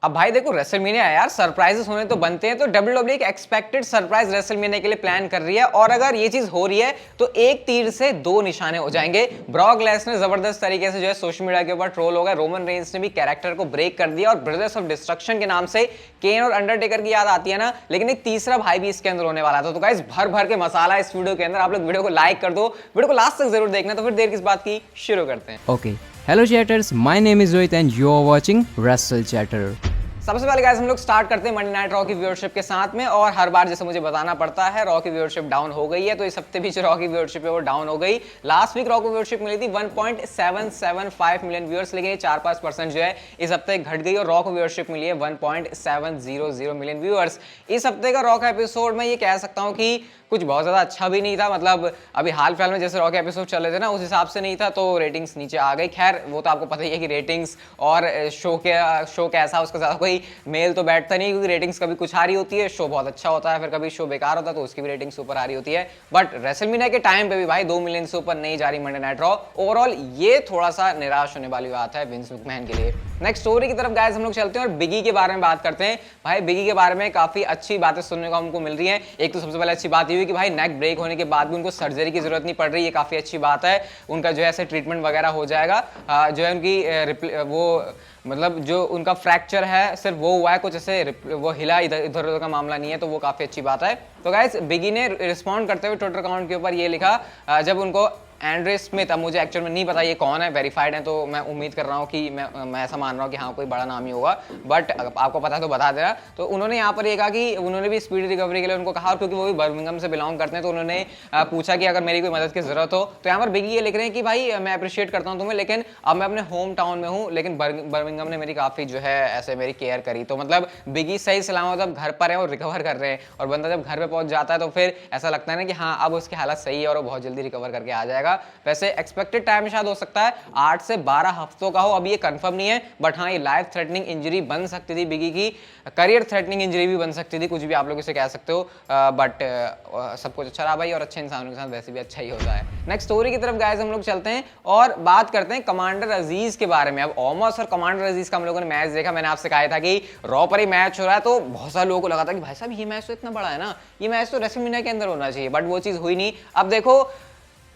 अब भाई देखो रेसलमेनिया है यार, सरप्राइजेस होने तो बनते हैं। तो डब्ल्यूडब्ल्यूई एक एक्सपेक्टेड सरप्राइज रेसलमेनिया के लिए प्लान कर रही है, और अगर ये चीज हो रही है तो एक तीर से दो निशाने हो जाएंगे। ब्रॉक लेसनर जबरदस्त तरीके से जो है सोशल मीडिया के ऊपर ट्रोल हो गया। रोमन रेंस ने भी कैरेक्टर को ब्रेक कर दिया, और ब्रदर्स ऑफ डिस्ट्रक्शन के नाम से केन और अंडरटेकर की याद आती है ना, लेकिन एक तीसरा भाई भी इसके अंदर होने वाला था। तो गाइस भर भर के मसाला इस वीडियो के अंदर। आप लोग वीडियो को लाइक कर दो, वीडियो को लास्ट तक जरूर देखना। तो फिर देर किस बात की, शुरू करते हैं। Okay. Hello chatters, my name is Rohit and you are watching Wrestle Chatter. सबसे पहले गाइस हम लोग स्टार्ट करते हैं मंडे नाइट रॉ की व्यूअरशिप के साथ में। और हर बार जैसे मुझे बताना पड़ता है, रॉ की व्यूअरशिप डाउन हो गई है। तो इस हफ्ते भी जो रॉ की व्यूअरशिप है वो डाउन हो गई। लास्ट वीक रॉ को व्यूअरशिप मिली थी 1.775 मिलियन व्यूअर्स, लेकिन ये 4-5% जो है इस हफ्ते घट गई, और रॉ को व्यूअरशिप मिली है 1.700 मिलियन व्यूअर्स। इस हफ्ते का रॉ का एपिसोड में ये कह सकता हूँ कि कुछ बहुत ज़्यादा अच्छा भी नहीं था। मतलब अभी हाल फिलहाल में जैसे रॉ के एपिसोड चल रहे थे ना, उस हिसाब से नहीं था, तो रेटिंग्स नीचे आ गई। खैर वो तो आपको पता ही है कि रेटिंग्स और शो कैसा, उसका ज़्यादा कोई मेल तो बैठता नहीं, क्योंकि रेटिंग्स कभी कुछ आ रही होती है, शो बहुत अच्छा होता है, फिर कभी शो बेकार होता है तो उसकी भी रेटिंग्स ऊपर आ रही होती है। बट रेसलमेनिया के टाइम पे भी भाई 2 मिलियन से ऊपर नहीं जा रही मंडे नाइट रॉ। ओवरऑल ये थोड़ा सा निराश होने वाली बात है विंस मैकमैन के लिए। नेक्स्ट स्टोरी की तरफ गाइस हम लोग चलते हैं और बिगी के बारे में बात करते हैं। भाई बिगी के बारे में काफी अच्छी बातें सुनने को हमको मिल रही हैं। एक तो सबसे पहले अच्छी बात ये हुई कि भाई नेक ब्रेक होने के बाद भी उनको सर्जरी की जरूरत नहीं पड़ रही, ये काफी अच्छी बात है। उनका जो है ऐसे ट्रीटमेंट वगैरह हो जाएगा। जो है उनकी वो मतलब जो उनका फ्रैक्चर है सिर्फ वो हुआ है, कुछ ऐसे वो हिला इधर उधर का मामला नहीं है, तो वो काफी अच्छी बात है। तो गाइस बिगी ने रिस्पॉन्ड करते हुए ट्विटर अकाउंट के ऊपर ये लिखा, जब उनको एंड्रे स्मिथ, अब मुझे एक्चुअल में नहीं पता ये कौन है, वेरीफाइड है, तो मैं उम्मीद कर रहा हूँ कि मैं ऐसा मान रहा हूँ कि हाँ कोई बड़ा नाम ही होगा, बट आपको पता है तो बता देना। तो उन्होंने यहाँ पर ये कहा कि उन्होंने भी स्पीड रिकवरी के लिए उनको कहा, और क्योंकि वो भी बर्मिंघम से बिलोंग करते हैं तो उन्होंने पूछा कि अगर मेरी कोई मदद की जरूरत हो। तो यहाँ पर बिगी ये लिख रहे हैं कि भाई मैं अप्रिशिएट करता हूँ तुम्हें, लेकिन अब मैं अपने होम टाउन में हूँ, लेकिन बर्मिंघम ने मेरी काफ़ी जो है ऐसे मेरी केयर करी। तो मतलब बिगी सही सलामत अब घर पर है और रिकवर कर रहे हैं, और बंदा जब घर पर पहुंच जाता है तो फिर ऐसा लगता है ना कि हाँ अब उसकी हालत सही है और वो बहुत जल्दी रिकवर करके आ जाएगा। वैसे एक्सपेक्टेड टाइम शायद हो सकता है 8 से 12 हफ्तों का हो, अभी ये कंफर्म नहीं है, बट हाँ ये लाइफ थ्रेटनिंग इंजरी बन सकती थी बिगी की, करियर थ्रेटनिंग इंजरी भी बन सकती थी, कुछ भी आप लोग इसे कह सकते हो। बट सब कुछ अच्छा रहा भाई, और अच्छे इंसानों के साथ वैसे भी अच्छा ही होता है। नेक्स्ट स्टोरी की तरफ गाइस हम लोग चलते हैं और बात करते हैं कमांडर अजीज के बारे में। अब ओमस और कमांडर अजीज का हम लोगों ने मैच देखा। मैंने आपसे कहा था कि रॉ पर ही मैच हो रहा है, तो बहुत सारे लोगों को लगा था कि भाई साहब ये मैच तो इतना बड़ा है ना, ये मैच तो रेसलमेनिया के अंदर होना चाहिए, बट वो चीज हुई नहीं। अब देखो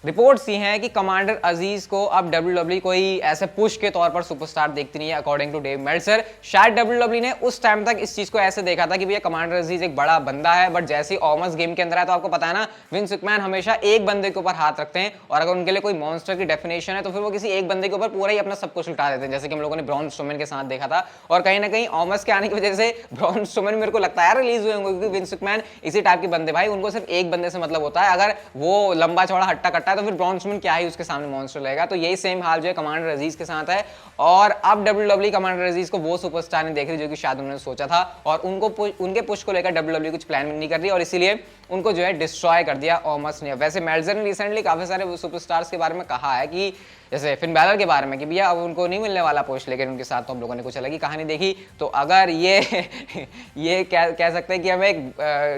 रिपोर्ट्स ये हैं कि कमांडर अजीज को अब डब्ल्यूडब्ल्यूई कोई ऐसे पुश के तौर पर सुपरस्टार देखती नहीं है, अकॉर्डिंग टू डेव मेल्टजर। शायद डब्ल्यूडब्ल्यूई ने उस टाइम तक इस चीज को ऐसे देखा था कि भैया कमांडर अजीज एक बड़ा बंदा है, बट जैसे ही ओमस गेम के अंदर है तो आपको पता है ना विंस मैकमैन हमेशा एक बंदे के ऊपर हाथ रखते हैं, और अगर उनके लिए कोई मॉन्स्टर की डेफिनेशन है तो फिर वो किसी एक बंदे के ऊपर पूरा ही अपना सब कुछ उल्टा देते हैं, जैसे कि हम लोगों ने ब्रॉन स्ट्रोमैन के साथ देखा था। और कहीं ना कहीं ओमस के आने की वजह से ब्रॉन स्ट्रोमैन मेरे को लगता है रिलीज हुए होंगे, क्योंकि विंस मैकमैन इसी टाइप के बंदे भाई, उनको सिर्फ एक बंदे से मतलब होता है। अगर वो लंबा चौड़ा हट्टा कट्टा है तो फिर ब्रॉन स्ट्रोमैन ही उसके सामने मॉन्स्टर लगेगा। तो यही सेम हाल जो है कमांडर अजीज के साथ है, और अब डब्ल्यूडब्ल्यूई कमांडर अजीज को वो सुपरस्टार नहीं देख रही जो कि शायद उन्होंने सोचा था, और उनके पुश को लेकर डब्ल्यूडब्ल्यूई कुछ प्लान नहीं कर रही, और इसीलिए उनको जो है डिस्ट्रॉय कर दिया ओमस ने। वैसे मेल्टजर ने रिसेंटली काफी सारे सुपरस्टार्स के बारे में कहा है कि जैसे फिन बैलर के बारे में कि भैया अब उनको नहीं मिलने वाला पुश, लेकिन उनके साथ तो हम लोगों ने कुछ अलग ही कहानी देखी। तो अगर ये कह सकते हैं कि हमें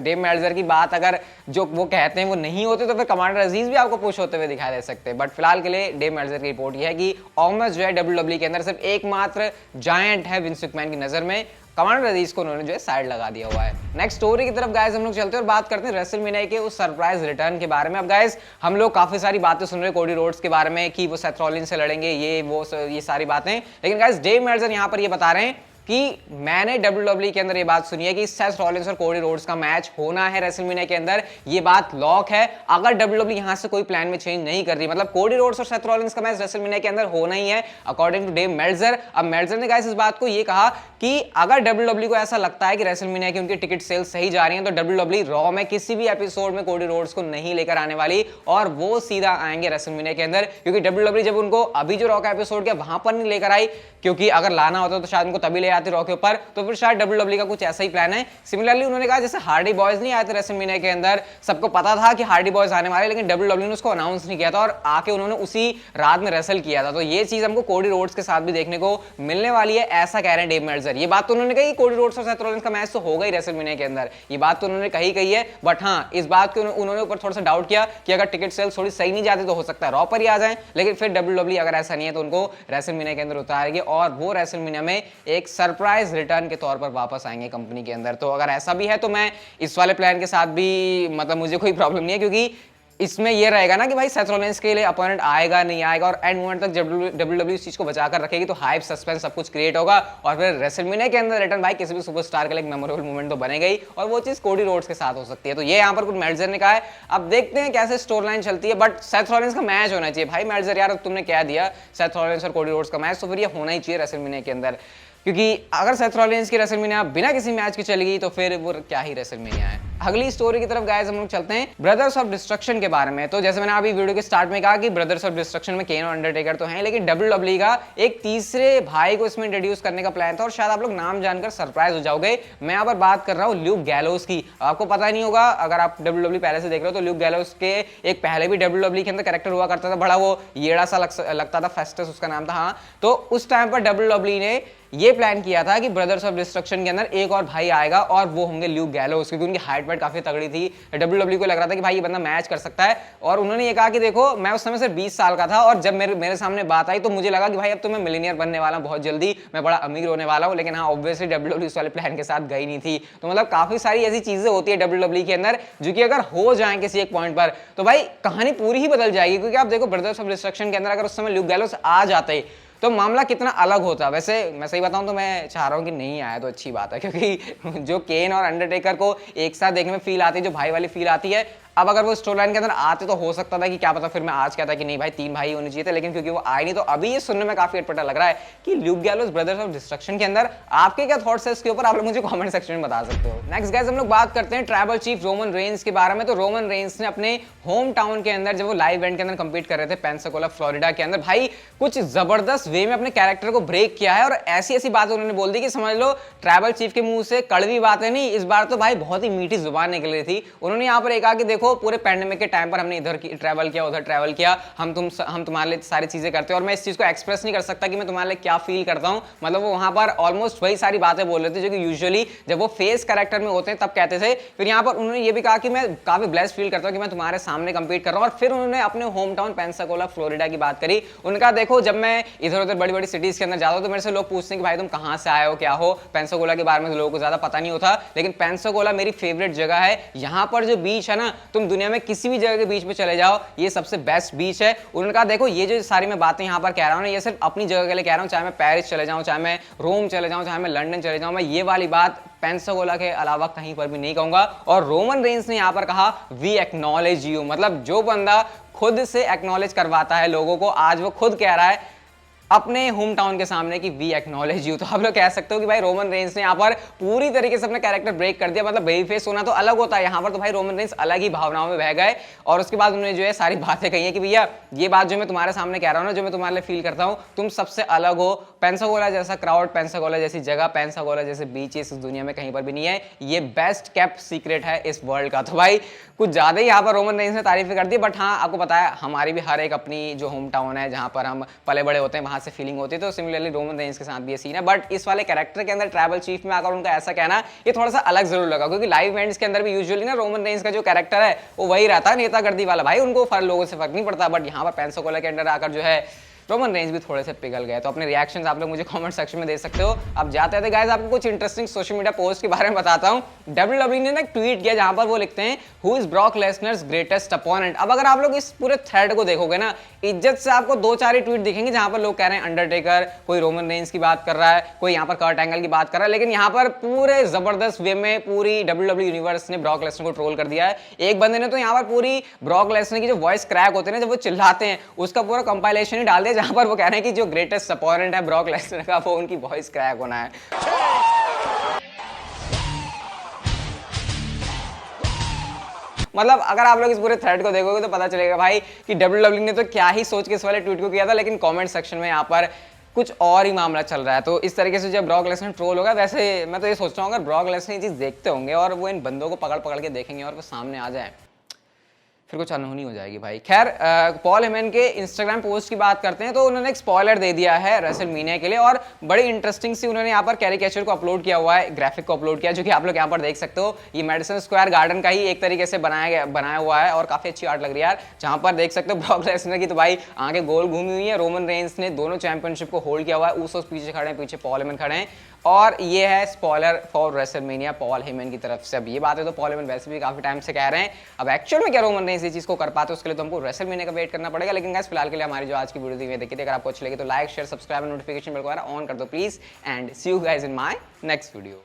डेव मेल्टजर की बात अगर जो वो कहते हैं वो नहीं होते, तो फिर कमांडर अजीज भी आपको पुश होते हुए दिखाई दे सकते हैं। बट फिलहाल के लिए डेव मेल्टजर की रिपोर्ट यह है कि ओमस जो है डब्ल्यूडब्ल्यूई के अंदर सिर्फ एकमात्र जायंट है विंस मैकमैन की नजर में। कमांडर अजीज को उन्होंने जो है साइड लगा दिया हुआ है। नेक्स्ट स्टोरी की तरफ गाइस हम लोग चलते हैं और बात करते हैं रेसलमेनिया के उस सरप्राइज रिटर्न के बारे में। अब गाइस हम लोग काफी सारी बातें सुन रहे हैं कोडी रोड्स के बारे में कि वो सेथ रॉलिन्स से लड़ेंगे, ये सारी बातें, लेकिन गाइस डेव मेल्टजर यहां पर ये बता रहे हैं कि मैंने डब्ल्यूडब्ल्यूई के अंदर ये बात सुनी है कि सेथ रॉलिन्स और कोडी रोड्स का मैच होना है रेसलमेनिया के अंदर, ये बात लॉक है। अगर डब्ल्यूडब्ल्यूई यहां से कोई प्लान में चेंज नहीं कर रही, मतलब कोडी रोड्स और सेथ रॉलिन्स का मैच रेसलमेनिया के अंदर होना ही है अकॉर्डिंग टू डेव मेल्टजर। अब मेल्टजर ने गाइस इस बात को ये कहा कि अगर डब्ल्यूडब्ल्यूई को ऐसा लगता है कि रेसलमेनिया की उनकी टिकट सेल्स सही जा रही हैं, तो डब्ल्यूडब्ल्यूई रॉ में किसी भी एपिसोड में कोडी रोड्स को नहीं लेकर आने वाली, और वो सीधा आएंगे रेसलमेनिया के अंदर, क्योंकि डब्ल्यूडब्ल्यूई जब उनको अभी जो रॉ का एपिसोड किया वहां पर नहीं लेकर आई, क्योंकि अगर लाना होता तो शायद उनको तभी ले आती रॉ के ऊपर, तो फिर शायद डब्ल्यूडब्ल्यूई का कुछ ऐसा ही प्लान है। सिमिलरली उन्होंने कहा जैसे हार्डी बॉयज नहीं आए थे रेसलमेनिया के अंदर, सबको पता था कि हार्डी बॉयज आने वाले, लेकिन डब्ल्यूडब्ल्यूई ने उसको अनाउंस नहीं किया था और आके उन्होंने उसी रात में रेसल किया था। तो ये चीज हमको कोडी रोड्स के साथ भी देखने को मिलने वाली है, ऐसा कह रहे हैं डेव मेल्टजर। ये बात तो उन्होंने कही कोडी रोड्स और सेथ रॉलिन्स का मैच तो होगा ही रेसलमेनिया के अंदर, ये बात तो उन्होंने कही है, बट हाँ इस बात को उन्होंने ऊपर थोड़ा सा डाउट किया कि अगर टिकट सेल्स थोड़ी सही नहीं जाती तो हो सकता है रॉ पर ही आ जाए, लेकिन फिर डब्ल्यूडब्ल्यूई अगर ऐसा नहीं है तो उनको रेसलमेनिया के अंदर उतारेगी, और वो रेसलमेनिया में एक सरप्राइज रिटर्न के तौर पर वापस आएंगे कंपनी के अंदर। तो अगर ऐसा भी है तो मैं इस वाले प्लान के साथ भी मतलब मुझे कोई प्रॉब्लम नहीं है, क्योंकि इसमें ये रहेगा ना कि भाई सेथ रॉलिंस के लिए अपोनेंट आएगा नहीं आएगा, और एंड मोमेंट तक डब्ल्यूडब्ल्यू इस चीज को बचा कर रखेगी तो हाइप सस्पेंस सब कुछ क्रिएट होगा, और फिर रेसलमेनिया के अंदर रिटर्न भाई किसी भी सुपरस्टार के लिए एक मेमोरेबल मोमेंट तो बनेगा ही, और वो चीज कोडी रोड्स के साथ हो सकती है। तो ये यहाँ पर कुछ मेल्जर ने कहा है, अब देखते हैं कैसे स्टोरी लाइन चलती है, बट सेथ रॉलिंस का मैच होना चाहिए भाई। मेल्जर यार तुमने क्या दिया सेथ रॉलिंस और कोडी रोड्स का मैच, तो फिर ये होना ही चाहिए रेसलमेनिया के अंदर, क्योंकि अगर सेथ रॉलिंस की रेसलमेनिया बिना किसी मैच की चलेगी तो फिर वो क्या ही रेसलमेनिया है। अगली स्टोरी की तरफ गाइस हम लोग चलते हैं ब्रदर्स ऑफ डिस्ट्रक्शन के बारे में। तो जैसे मैंने अभी वीडियो के स्टार्ट में कहा कि ब्रदर्स ऑफ डिस्ट्रक्शन में केन और अंडरटेकर तो हैं, लेकिन डब्ल्यूडब्ल्यू का एक तीसरे भाई को इसमें इंट्रोड्यूस करने का प्लान था, और शायद आप लोग नाम जानकर सरप्राइज हो जाओगे। मैं यहाँ पर बात कर रहा हूँ ल्यूक गैलोस की। आपको पता नहीं होगा अगर आप डब्ल्यूडब्ल्यू पहले से देख रहे हो, तो ल्यूक गैलोस के एक पहले भी डब्ल्यूडब्ल्यू के अंदर कैरेक्टर हुआ करता था, बड़ा वो येड़ा सा लगता था, फेस्टस उसका नाम था। हाँ, तो उस टाइम पर डब्ल्यूडब्ल्यू ने ये प्लान किया था कि ब्रदर्स ऑफ डिस्ट्रक्शन के अंदर एक और भाई आएगा, और वो होंगे ल्यूक गैलोस, क्योंकि उनकी हाइट वाइट काफी तगड़ी थी। डब्ल्यूडब्ल्यू को लग रहा था कि भाई ये बंदा मैच कर सकता है, और उन्होंने ये कहा कि देखो मैं उस समय सिर्फ 20 साल का था, और जब मेरे सामने बात आई तो मुझे लगा कि भाई अब तो मैं मिलीनियर बनने वाला हूं बहुत जल्दी, मैं बड़ा अमीर होने वाला हूं। लेकिन हाँ, ऑब्वियसली डब्ल्यूडब्ल्यू इस वाले प्लान के साथ गई नहीं थी। तो मतलब काफी सारी ऐसी चीजें होती है डब्ल्यूडब्ल्यू के अंदर जो कि अगर हो जाए किसी एक पॉइंट पर तो भाई कहानी पूरी ही बदल जाएगी। क्योंकि आप देखो ब्रदर्स ऑफ डिस्ट्रक्शन के अंदर अगर उस समय ल्यूक गैलोस आ जाते तो मामला कितना अलग होता। वैसे मैं सही बताऊं तो मैं चाह रहा हूं कि नहीं आया तो अच्छी बात है, क्योंकि जो केन और अंडरटेकर को एक साथ देखने में फील आती है, जो भाई वाली फील आती है, अब अगर वो स्टोरी लाइन के अंदर आते तो हो सकता था कि क्या पता फिर मैं आज कहता कि नहीं भाई 3 भाई होने चाहिए थे, लेकिन क्योंकि वो आए नहीं तो अभी ये सुनने में काफी अटपटा लग रहा है कि Luke gallows brothers of destruction के अंदर। आपके क्या थॉट्स है इसके ऊपर, आप लोग मुझे कमेंट सेक्शन में बता सकते हो। नेक्स्ट गाइस हम लोग बात करते हैं ट्राइबल चीफ रोमन रेंस के बारे में। तो रोमन रेंस ने अपने होम टाउन के अंदर जब वो लाइव इवेंट के अंदर कंपीट कर रहे थे पेंसाकोला फ्लोरिडा के अंदर, भाई कुछ जबरदस्त वे में अपने कैरेक्टर को ब्रेक किया है, और ऐसी ऐसी बातें उन्होंने बोल दी कि समझ लो ट्राइबल चीफ के मुंह से कड़वी बातें नहीं, इस बार तो भाई बहुत ही मीठी जुबान निकल रही थी। उन्होंने यहाँ पर कहा कि देखो पूरे पैंडेमिक टाइम पर हमने इधर ट्रैवल किया उधर ट्रैवल किया, हम तुम्हारे लिए सारी चीजें करते हैं, और मैं इस चीज को एक्सप्रेस नहीं कर सकता कि मैं तुम्हारे लिए क्या फील करता हूं। मतलब वो वहां पर ऑलमोस्ट वही सारी बातें बोल रहे थे जो कि यूजुअली जब वो फेस कैरेक्टर में होते हैं तब कहते थे। फिर यहाँ पर उन्होंने ये भी कहा कि मैं काफी ब्लेस्ड फील करता हूं कि मैं तुम्हारे सामने कंपीट कर रहा हूं, और फिर उन्होंने अपने होम टाउन पेंसाकोला फ्लोरिडा की बात करी। उनका देखो जब मैं इधर उधर बड़ी बड़ी सिटीज के अंदर जाता हूं तो मेरे से लोग पूछते हैं कि भाई तुम कहां से आए हो क्या हो। पेंसाकोला के बारे में लोगों को ज्यादा पता नहीं होता, लेकिन पेंसाकोला मेरी फेवरेट जगह है। यहाँ पर जो बीच है ना, तुम दुनिया में किसी भी जगह के बीच में चले जाओ, ये सबसे बेस्ट बीच है। उन्होंने कहा देखो ये जो सारी मैं बातें यहाँ पर कह रहा हूँ ना, ये सिर्फ अपनी जगह के लिए कह रहा हूँ, चाहे मैं पेरिस चले जाऊँ, चाहे मैं रोम चले जाऊँ, चाहे मैं लंदन चले जाऊँ, मैं ये वाली बात पेंसाकोला के अलावा कहीं पर भी नहीं कहूंगा। और रोमन रेंस ने यहाँ पर कहा वी एक्नॉलेज यू, मतलब जो बंदा खुद से एक्नॉलेज करवाता है लोगों को, आज वो खुद कह रहा है अपने होम टाउन के सामने की वी एक्नॉलेज यू। तो आप लोग कह सकते हो कि भाई रोमन रेंस ने यहाँ पर पूरी तरीके से अपना कैरेक्टर ब्रेक कर दिया। मतलब बेबी फेस होना तो अलग होता है, यहाँ पर तो भाई रोमन रेंस अलग ही भावनाओं में बह गए, और उसके बाद उन्होंने जो है सारी बातें कही है कि भैया ये बात जो मैं तुम्हारे सामने कह रहा हूँ ना, जो मैं तुम्हारे लिए फील करता हूँ, तुम सबसे अलग हो। पेंसाकोला जैसा क्राउड, पेंसाकोला जैसी जगह, पेंसाकोला जैसे बीचेस इस दुनिया में कहीं पर भी नहीं है, ये बेस्ट केप्ट सीक्रेट है इस वर्ल्ड का। तो भाई कुछ ज्यादा ही यहाँ पर रोमन रेंस ने तारीफ कर दी। बट हाँ, आपको पता है हमारी भी हर एक अपनी जो होम टाउन है जहाँ पर हम पले बड़े होते हैं वहां से फीलिंग होती है। तो सिमिलरली रोमन रेंस के साथ भी ये सीन है, बट इस वाले कैरेक्टर के अंदर ट्राइबल चीफ में आकर उनका ऐसा कहना ये थोड़ा सा अलग जरूर लगा, क्योंकि लाइव इवेंट्स के अंदर भी यूजुअली ना रोमन रेंस का जो कैरेक्टर है वो वही रहता है, नेतागर्दी वाला भाई, उनको लोगों से फर्क नहीं पड़ता। बट यहाँ पर पेंसाकोला के अंदर आकर जो है रोमन रेंस भी थोड़े से पिघल गए। तो अपने रिएक्शंस आप लोग मुझे कमेंट सेक्शन में दे सकते हो। अब जाते हैं गाइस आपको कुछ इंटरेस्टिंग सोशल मीडिया पोस्ट के बारे में बताता हूं। डब्ल्यूडब्ल्यू ने ना एक ट्वीट किया जहां पर वो लिखते हैं who is Brock Lesnar's greatest opponent. अब अगर आप लोग इस पूरे थ्रेड को देखोगे ना, इज्जत से आपको 2-4 ही ट्वीट दिखेंगे जहां पर लोग कह रहे हैं अंडरटेकर, कोई रोमन रेंस की बात कर रहा है, कोई यहाँ पर कर्ट एंगल की बात कर रहा है, लेकिन यहाँ पर पूरे जबरदस्त वे में पूरी डब्ल्यूडब्ल्यू यूनिवर्स ने ब्रॉक लेसनर को ट्रोल कर दिया है। एक बंदे ने तो यहाँ पर पूरी ब्रॉक लेसनर की जो वॉइस क्रैक होते हैं ना, जब वो चिल्लाते हैं, उसका पूरा कंपाइलेशन ही डाल दिया जहां पर वो कह रहे हैं कि जो ग्रेटेस्ट अपोनेंट है ब्रॉक लेसनर का, वो उनकी वॉइस क्रैक होना है। मतलब अगर आप लोग इस पूरे थ्रेड को देखोगे तो पता चलेगा भाई कि डब्ल्यूडब्ल्यू ने तो क्या ही सोच के इस वाले ट्वीट को किया था, लेकिन कमेंट सेक्शन में यहाँ पर कुछ और ही मामला चल रहा है। तो इस तरीके से जब ब्रॉक लेसनर ट्रोल होगा, वैसे मैं तो ये सोच रहा हूँ अगर ब्रॉक लेसनर ये चीज देखते होंगे और वो इन बंदों को पकड़ पकड़ के देखेंगे और वो सामने आ जाए, फिर कुछ अनहोनी हो जाएगी भाई। खैर पॉल हेमन के इंस्टाग्राम पोस्ट की बात करते हैं तो उन्होंने एक स्पॉइलर दे दिया है रेसलमेनिया के लिए, और बड़ी इंटरेस्टिंग सी उन्होंने यहाँ पर कैरिकेचर को अपलोड किया हुआ है, ग्राफिक को अपलोड किया, जो कि आप लोग यहाँ पर देख सकते हो। ये मेडिसन स्क्वायर गार्डन का ही एक तरीके से बनाया हुआ है और काफी अच्छी आर्ट लग रही है यार। जहाँ पर देख सकते हो ब्रॉक लेसनर की तो भाई आगे गोल घूमी हुई है, रोमन रेंस ने दोनों चैंपियनशिप को होल्ड किया हुआ है, ऊसोस पीछे खड़े हैं, पीछे पॉल हेमन खड़े हैं, और ये है spoiler for WrestleMania Paul Heyman की तरफ से। अब ये बात है तो पॉल हेमन वैसे भी काफी टाइम से कह रहे हैं, अब एक्चुअल में क्या रोमन रेंस इस चीज को कर पाते उसके लिए तो हमको रेसलमेनिया का वेट करना पड़ेगा। लेकिन गाइस फिलहाल के लिए हमारी जो आज की वीडियो थी देखी थी, अगर आपको अच्छी लगी तो like share subscribe notification bell को ऑन कर दो please, and see you guys in my next video.